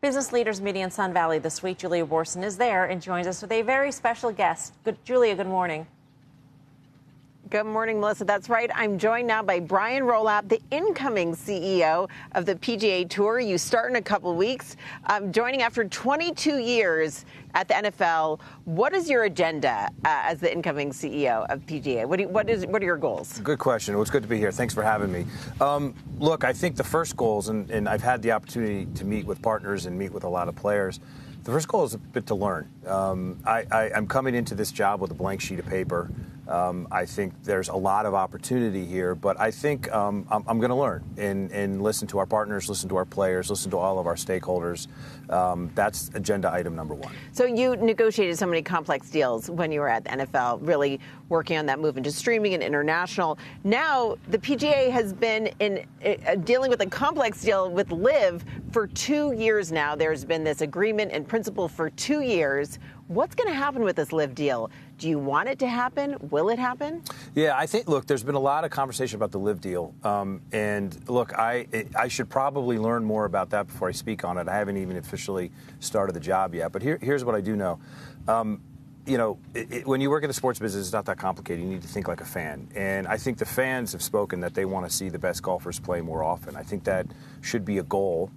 Business leaders meeting in Sun Valley this week. Julia Borson is there and joins us with a very special guest. Julia, good morning. Good morning, Melissa. That's right. I'm joined now by Brian Rolapp, the incoming CEO of the PGA Tour. You start in a couple of weeks. Joining after 22 years at the NFL. What is your agenda as the incoming CEO of PGA? What are your goals? Good question. Well, it's good to be here. Thanks for having me. Look, I think the first goals, and I've had the opportunity to meet with partners and meet with a lot of players. The first goal is a bit to learn. I'm coming into this job with a blank sheet of paper. I think there's a lot of opportunity here, but I think I'm going to learn and listen to our partners, listen to our players, listen to all of our stakeholders. That's agenda item number one. So you negotiated so many complex deals when you were at the NFL, really working on that move into streaming and international. Now the PGA has been dealing with a complex deal with LIV for 2 years now. There's been this agreement in principle for 2 years. What's going to happen with this LIV deal? Do you want it to happen? Will it happen? Yeah, I think, look, there's been a lot of conversation about the LIV deal. And look, I should probably learn more about that before I speak on it. I haven't even officially started the job yet. But here's what I do know. When you work in the sports business, it's not that complicated. You need to think like a fan. And I think the fans have spoken that they want to see the best golfers play more often. I think that should be a goal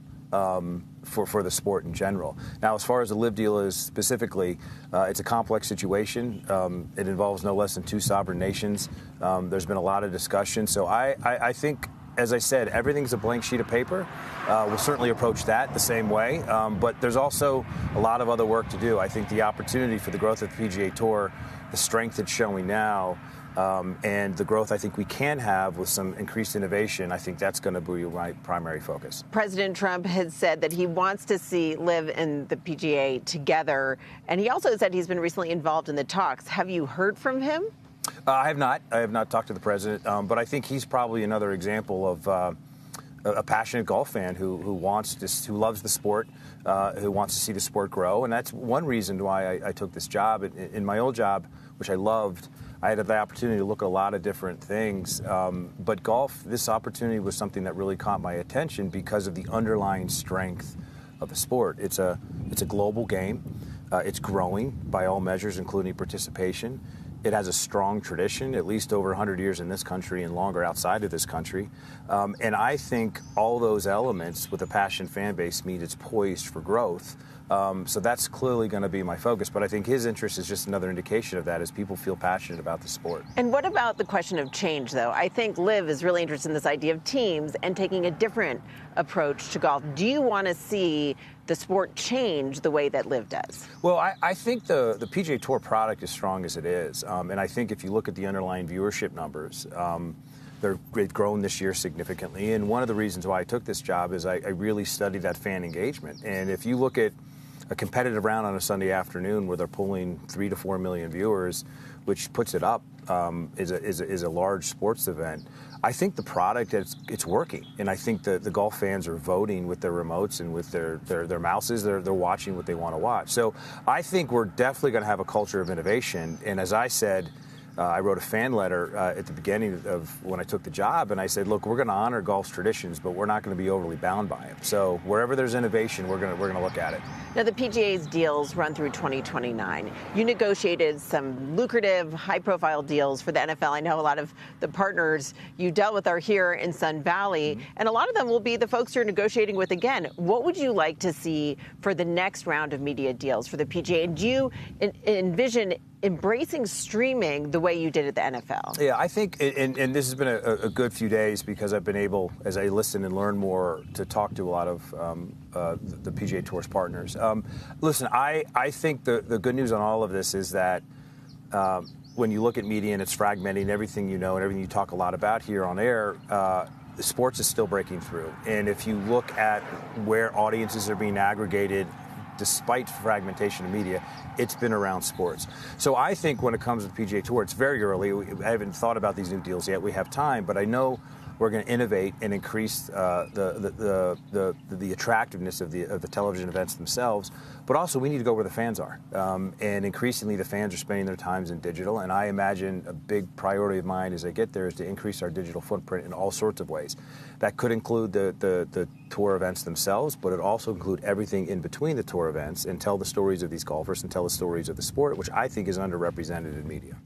for the sport in general. Now, as far as the LIV deal is specifically, it's a complex situation. It involves no less than 2 sovereign nations. There's been a lot of discussion. So I think, as I said, everything's a blank sheet of paper. We'll certainly approach that the same way. But there's also a lot of other work to do. I think the opportunity for the growth of the PGA Tour, the strength it's showing now, and the growth I think we can have with some increased innovation, I think that's going to be my primary focus. President Trump has said that he wants to see LIV and the PGA together. And he also said he's been recently involved in the talks. Have you heard from him? I have not. I have not talked to the president. But I think he's probably another example of a passionate golf fan who loves the sport, who wants to see the sport grow. And that's one reason why I took this job. In my old job, which I loved, I had the opportunity to look at a lot of different things. But golf, this opportunity was something that really caught my attention because of the underlying strength of the sport. It's a global game. It's growing by all measures, including participation. It has a strong tradition, at least over 100 years in this country and longer outside of this country. And I think all those elements with a passionate fan base mean it's poised for growth. So that's clearly going to be my focus. But I think his interest is just another indication of that as people feel passionate about the sport. And what about the question of change, though? I think LIV is really interested in this idea of teams and taking a different approach to golf. Do you want to see the sport change the way that LIV does? Well, I think the PGA Tour product is strong as it is. And I think if you look at the underlying viewership numbers, they've grown this year significantly. And one of the reasons why I took this job is I really studied that fan engagement. And if you look at a competitive round on a Sunday afternoon where they're pulling 3 to 4 million viewers, which puts it up is a large sports event. I think the product it's working, and I think the golf fans are voting with their remotes and with their mouses. They're watching what they want to watch. So I think we're definitely going to have a culture of innovation. And as I said, I wrote a fan letter at the beginning of when I took the job, and I said, look, we're going to honor golf's traditions, but we're not going to be overly bound by them. So wherever there's innovation, we're going to look at it. Now, the PGA's deals run through 2029. You negotiated some lucrative, high-profile deals for the NFL. I know a lot of the partners you dealt with are here in Sun Valley, and a lot of them will be the folks you're negotiating with again. What would you like to see for the next round of media deals for the PGA? And do you envision embracing streaming the way you did at the NFL? Yeah, I think, and this has been a good few days because I've been able, as I listen and learn more, to talk to a lot of the PGA Tour's partners. Listen, I think the good news on all of this is that when you look at media and it's fragmenting everything you know and everything you talk a lot about here on air, sports is still breaking through. And if you look at where audiences are being aggregated, despite fragmentation of media, it's been around sports. So I think when it comes to the PGA Tour, it's very early. I haven't thought about these new deals yet. We have time, but I know We're going to innovate and increase the attractiveness of the television events themselves. But also, we need to go where the fans are. And increasingly, the fans are spending their times in digital. And I imagine a big priority of mine as I get there is to increase our digital footprint in all sorts of ways. That could include the tour events themselves, but it also include everything in between the tour events and tell the stories of these golfers and tell the stories of the sport, which I think is underrepresented in media.